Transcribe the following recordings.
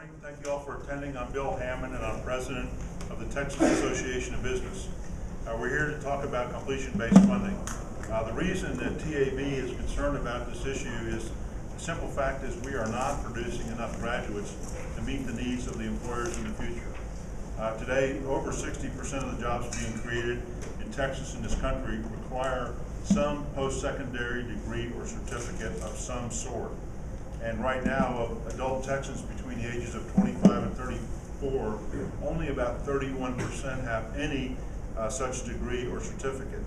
morning. Thank you all for attending. I'm Bill Hammond, and I'm president of the Texas Association of Business. We're here to talk about completion-based funding. The reason that TAB is concerned about this issue is the simple fact is we are not producing enough graduates to meet the needs of the employers in the future. Today, over 60% of the jobs being created in Texas and this country require some post-secondary degree or certificate of some sort. And right now, of adult Texans between the ages of 25 and 34, only about 31% have any such degree or certificate.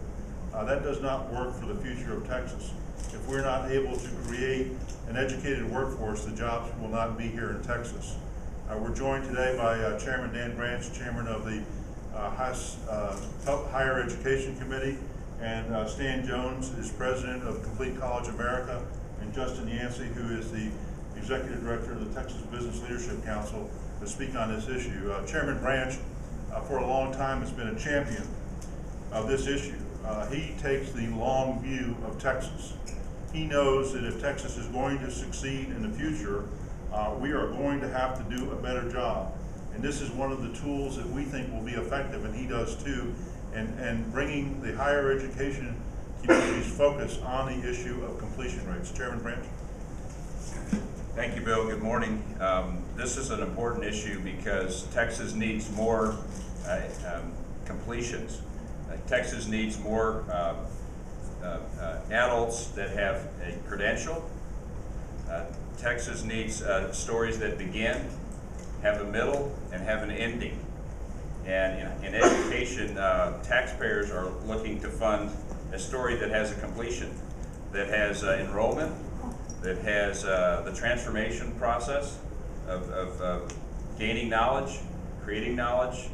That does not work for the future of Texas. If we're not able to create an educated workforce, the jobs will not be here in Texas. We're joined today by Chairman Dan Branch, Chairman of the House Higher Education Committee, and Stan Jones is President of Complete College America, and Justin Yancey, who is the Executive Director of the Texas Business Leadership Council, to speak on this issue. Chairman Branch, for a long time, has been a champion of this issue. He takes the long view of Texas. He knows that if Texas is going to succeed in the future, we are going to have to do a better job. And this is one of the tools that we think will be effective, and he does too, and bringing the higher education community's focus on the issue of completion rates. Chairman Branch. Thank you, Bill. Good morning. This is an important issue because Texas needs more completions. Texas needs more adults that have a credential. Texas needs stories that begin, have a middle, and have an ending. And in education, taxpayers are looking to fund a story that has a completion, that has enrollment, that has the transformation process of gaining knowledge, creating knowledge,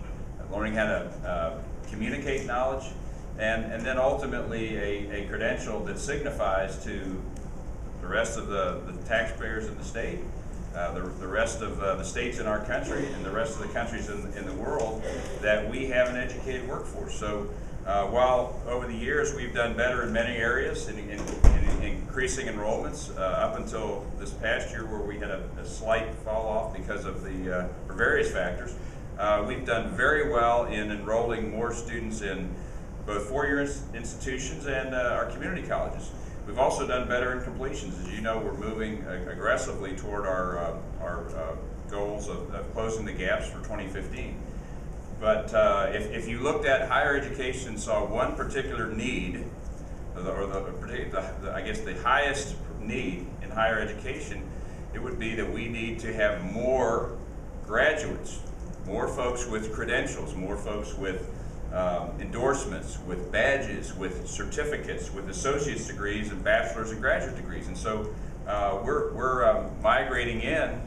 learning how to communicate knowledge, and then ultimately a credential that signifies to the rest of the taxpayers in the state, the rest of the states in our country, and the rest of the countries in the world, that we have an educated workforce. So while over the years we've done better in many areas in increasing enrollments, up until this past year where we had a slight fall off because of for various factors, we've done very well in enrolling more students in both four-year institutions and our community colleges. We've also done better in completions. As you know, we're moving aggressively toward our goals of closing the gaps for 2015. But if you looked at higher education and saw one particular need, I guess the highest need in higher education, it would be that we need to have more graduates, more folks with credentials, more folks with endorsements, with badges, with certificates, with associate's degrees and bachelor's and graduate degrees. And so we're migrating in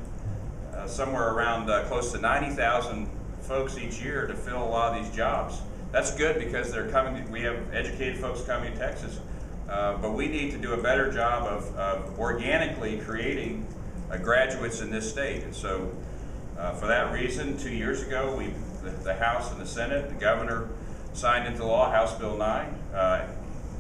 somewhere around close to 90,000 folks each year to fill a lot of these jobs. That's good because they're coming. We have educated folks coming to Texas, but we need to do a better job of organically creating graduates in this state. And so for that reason, 2 years ago, the House and the Senate, the governor signed into law House Bill 9,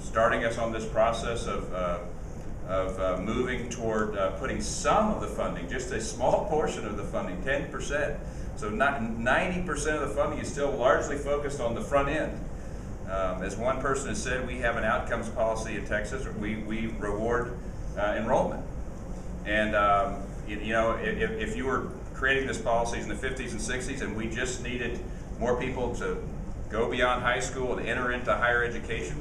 starting us on this process of moving toward putting some of the funding, just a small portion of the funding, 10%. So not 90% of the funding is still largely focused on the front end. As one person has said, we have an outcomes policy in Texas. We reward enrollment. And if you were creating this policies in the 50s and 60s and we just needed more people to go beyond high school and enter into higher education,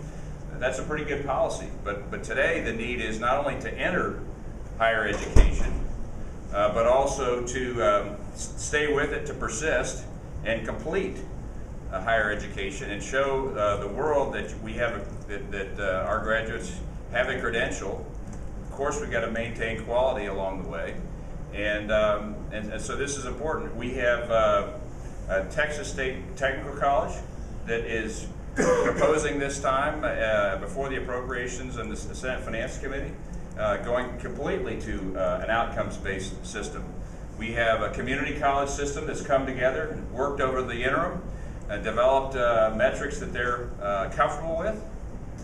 that's a pretty good policy. But today the need is not only to enter higher education, but also to stay with it, to persist and complete higher education and show the world that we have that our graduates have a credential. Of course, we've got to maintain quality along the way, and so this is important. We have a Texas State Technical College that is proposing this time before the Appropriations and the Senate Finance Committee, going completely to an outcomes-based system. We have a community college system that's come together and worked over the interim, developed metrics that they're comfortable with,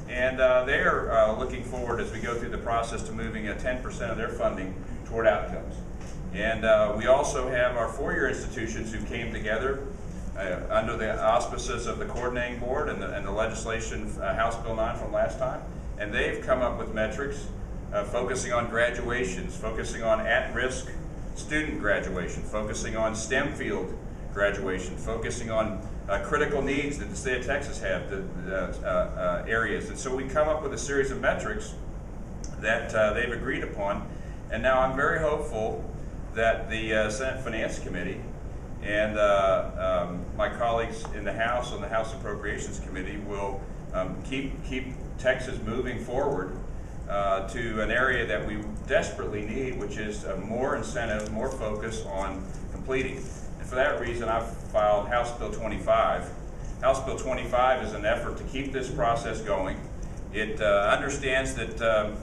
and they are looking forward as we go through the process to moving 10% of their funding toward outcomes. And we also have our four-year institutions who came together under the auspices of the coordinating board and the legislation, House Bill 9 from last time. And they've come up with metrics focusing on graduations, focusing on at-risk student graduation, focusing on STEM field graduation, focusing on critical needs that the state of Texas have, the areas. And so we come up with a series of metrics that they've agreed upon. And now I'm very hopeful that the Senate Finance Committee and my colleagues in the House on the House Appropriations Committee will keep Texas moving forward to an area that we desperately need, which is more incentive, more focus on completing. And for that reason, I've filed House Bill 25. House Bill 25 is an effort to keep this process going. It understands that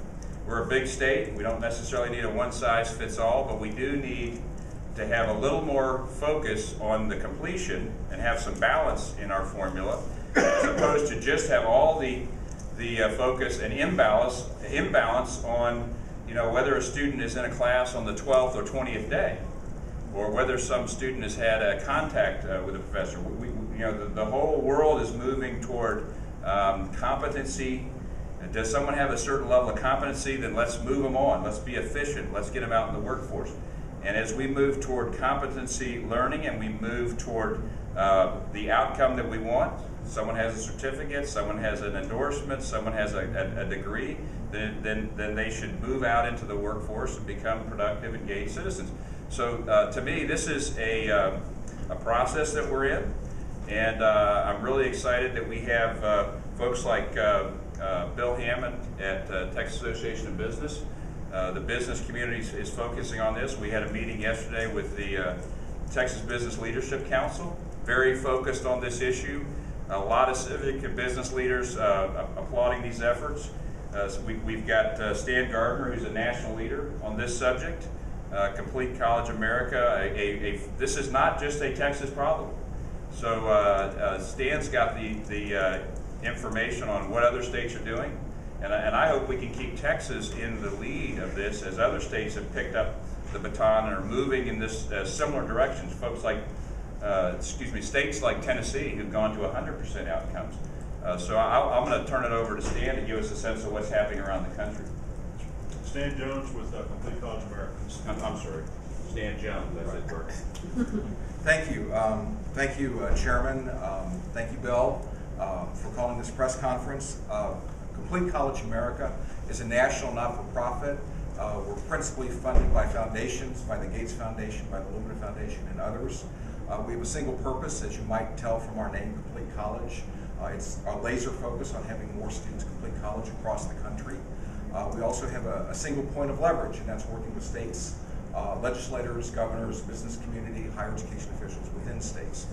we're a big state. We don't necessarily need a one-size-fits-all, but we do need to have a little more focus on the completion and have some balance in our formula, as opposed to just have all the focus and imbalance on, whether a student is in a class on the 12th or 20th day, or whether some student has had a contact with a professor. The whole world is moving toward competency. Does someone have a certain level of competency? Then let's move them on. Let's be efficient. Let's get them out in the workforce. And as we move toward competency learning and we move toward the outcome that we want, someone has a certificate, someone has an endorsement, someone has a degree, then they should move out into the workforce and become productive, engaged citizens. So to me, this is a process that we're in, and I'm really excited that we have folks like Bill Hammond at Texas Association of Business. The business community is focusing on this. We had a meeting yesterday with the Texas Business Leadership Council, very focused on this issue. A lot of civic and business leaders applauding these efforts. So we've got Stan Gardner, who's a national leader on this subject. Complete College America. This is not just a Texas problem. So Stan's got the information on what other states are doing. And I hope we can keep Texas in the lead of this as other states have picked up the baton and are moving in this similar directions. Folks like, states like Tennessee who've gone to 100% outcomes. So I'm going to turn it over to Stan to give us a sense of what's happening around the country. Stan Jones with Complete College America. I'm sorry, Stan Jones, that's it, Bert. Thank you. Thank you, Chairman. Thank you, Bill, for calling this press conference. Complete College America is a national not-for-profit. We're principally funded by foundations, by the Gates Foundation, by the Lumina Foundation, and others. We have a single purpose, as you might tell from our name, Complete College. It's our laser focus on having more students complete college across the country. We also have a single point of leverage, and that's working with states, legislators, governors, business community, higher education officials within states.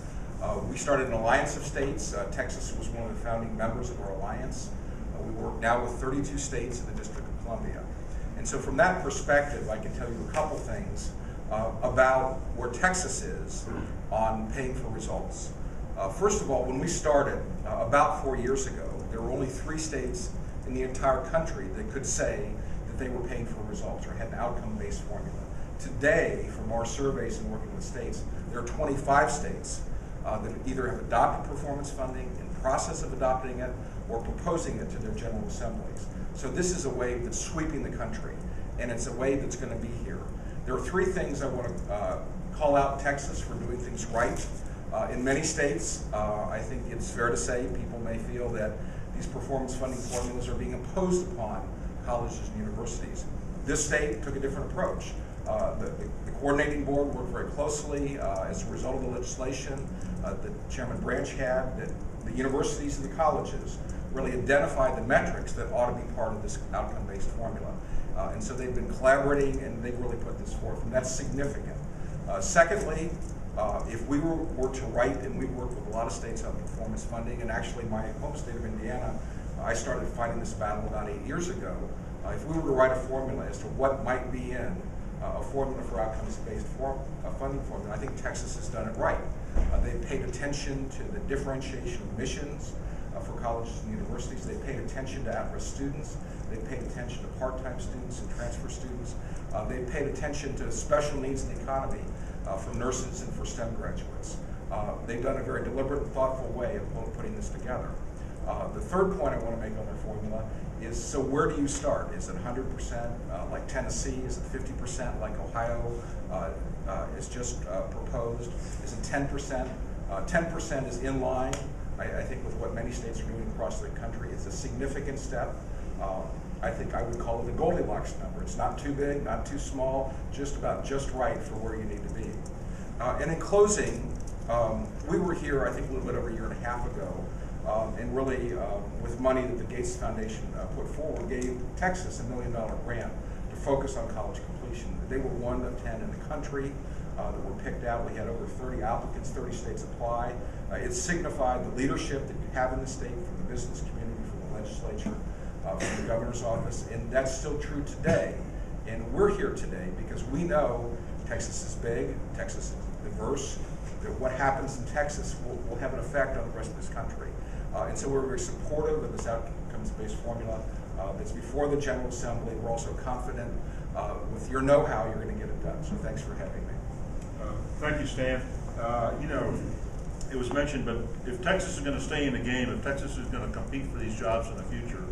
We started an alliance of states. Texas was one of the founding members of our alliance. We work now with 32 states in the District of Columbia. And so from that perspective, I can tell you a couple things about where Texas is on paying for results. First of all, when we started about 4 years ago, there were only 3 states in the entire country that could say that they were paying for results or had an outcome-based formula. Today, from our surveys and working with states, there are 25 states that either have adopted performance funding, in process of adopting it, or proposing it to their general assemblies. So this is a wave that's sweeping the country, and it's a wave that's going to be here. There are 3 things I want to call out Texas for doing things right. In many states, I think it's fair to say people may feel that these performance funding formulas are being imposed upon colleges and universities. This state took a different approach. The coordinating board worked very closely as a result of the legislation that Chairman Branch had, that the universities and the colleges really identified the metrics that ought to be part of this outcome-based formula. And so they've been collaborating and they've really put this forth, and that's significant. Secondly, if we were to write, and we work with a lot of states on performance funding, and actually my home state of Indiana, I started fighting this battle about 8 years ago. If we were to write a formula as to what might be in a formula for outcomes-based funding formula, I think Texas has done it right. They've paid attention to the differentiation of missions. for colleges and universities. They paid attention to at-risk students. They paid attention to part-time students and transfer students. They paid attention to special needs in the economy for nurses and for STEM graduates. They've done a very deliberate and thoughtful way of putting this together. The third point I want to make on their formula is, so where do you start? Is it 100% like Tennessee? Is it 50% like Ohio is just proposed? Is it 10%? 10% is in line, I think, with what many states are doing across the country. It's a significant step. I think I would call it the Goldilocks number. It's not too big, not too small, just about just right for where you need to be. And in closing, we were here, I think, a little bit over a year and a half ago, and really, with money that the Gates Foundation put forward, gave Texas a $1 million grant to focus on college completion. They were 1 of 10 in the country that were picked out. We had over 30 applicants, 30 states apply. It signified the leadership that you have in the state from the business community, from the legislature, from the governor's office, and that's still true today. And we're here today because we know Texas is big, Texas is diverse, that what happens in Texas will have an effect on the rest of this country. And so we're very supportive of this outcomes-based formula that's before the General Assembly. We're also confident with your know-how you're going to get it done. So thanks for having me. Thank you, Stan. You know, it was mentioned, but if Texas is going to stay in the game, if Texas is going to compete for these jobs in the future,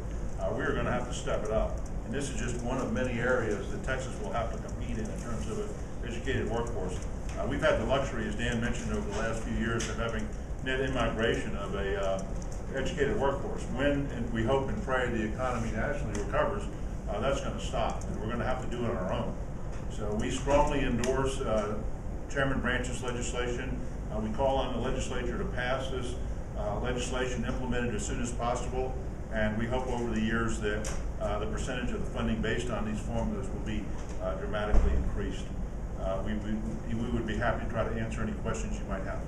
we're going to have to step it up. And this is just one of many areas that Texas will have to compete in terms of an educated workforce. We've had the luxury, as Dan mentioned, over the last few years of having net immigration of a educated workforce. When, and we hope and pray, the economy nationally recovers, that's going to stop, and we're going to have to do it on our own. So we strongly endorse Chairman Branch's legislation. We call on the legislature to pass this legislation, implemented as soon as possible, and we hope over the years that the percentage of the funding based on these formulas will be dramatically increased. We would be happy to try to answer any questions you might have.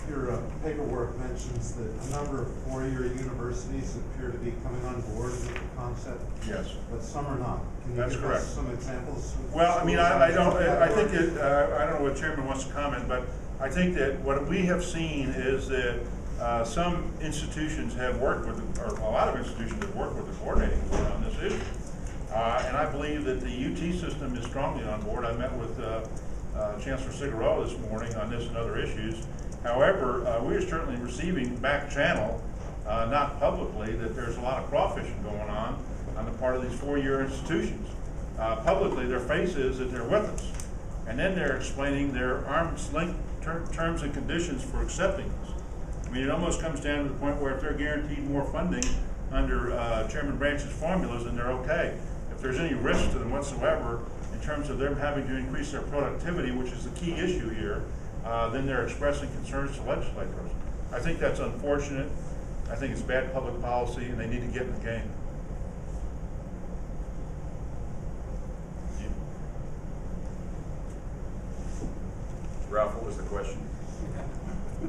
Your paperwork mentions that a number of four-year universities appear to be coming on board with the concept. Yes. But some are not. Can you That's give correct. us some examples? Well, I mean, I don't know what Chairman wants to comment, but I think that what we have seen is that some institutions have worked with, or a lot of institutions have worked with the coordinating board on this issue. And I believe that the UT system is strongly on board. I met with Chancellor Cigarella this morning on this and other issues. However, we are certainly receiving back channel, not publicly, that there's a lot of crawfishing going on the part of these four-year institutions. Publicly, their face is that they're with us. And then they're explaining their arm's length terms and conditions for accepting us. I mean, it almost comes down to the point where if they're guaranteed more funding under Chairman Branch's formulas, then they're okay. If there's any risk to them whatsoever in terms of them having to increase their productivity, which is the key issue here, then they're expressing concerns to legislators. I think that's unfortunate. I think it's bad public policy, and they need to get in the game. Ralph, what was the question?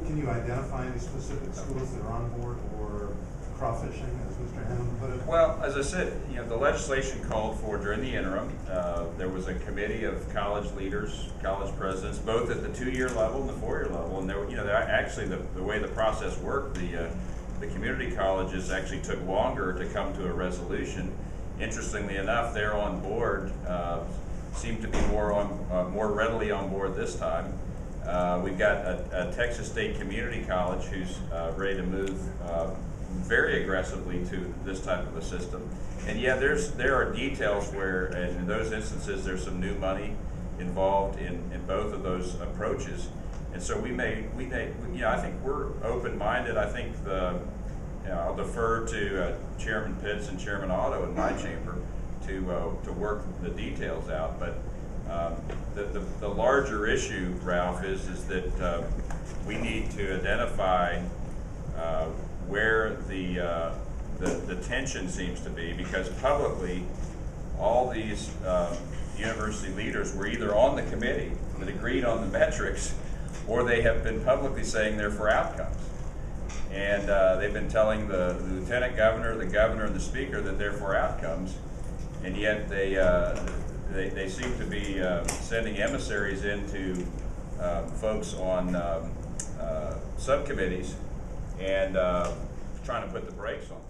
Can you identify any specific schools that are on board or crawfishing, as Mr. Hammond put it? Well, as I said, the legislation called for, during the interim, there was a committee of college leaders, college presidents, both at the 2-year level and the 4-year level. And actually, the way the process worked, the community colleges actually took longer to come to a resolution. Interestingly enough, they're on board, seem to be more readily on board this time. We've got a Texas State Community College who's ready to move very aggressively to this type of a system. And yeah, there are details where, and in those instances, there's some new money involved in both of those approaches. And so I think we're open-minded. I think I'll defer to Chairman Pitts and Chairman Otto in my chamber to work the details out. But the larger issue, Ralph, is that we need to identify where the tension seems to be, because publicly all these university leaders were either on the committee that agreed on the metrics, or they have been publicly saying they're for outcomes. And they've been telling the lieutenant governor, the governor, and the speaker that they're for outcomes, and yet they seem to be sending emissaries into folks on subcommittees and trying to put the brakes on.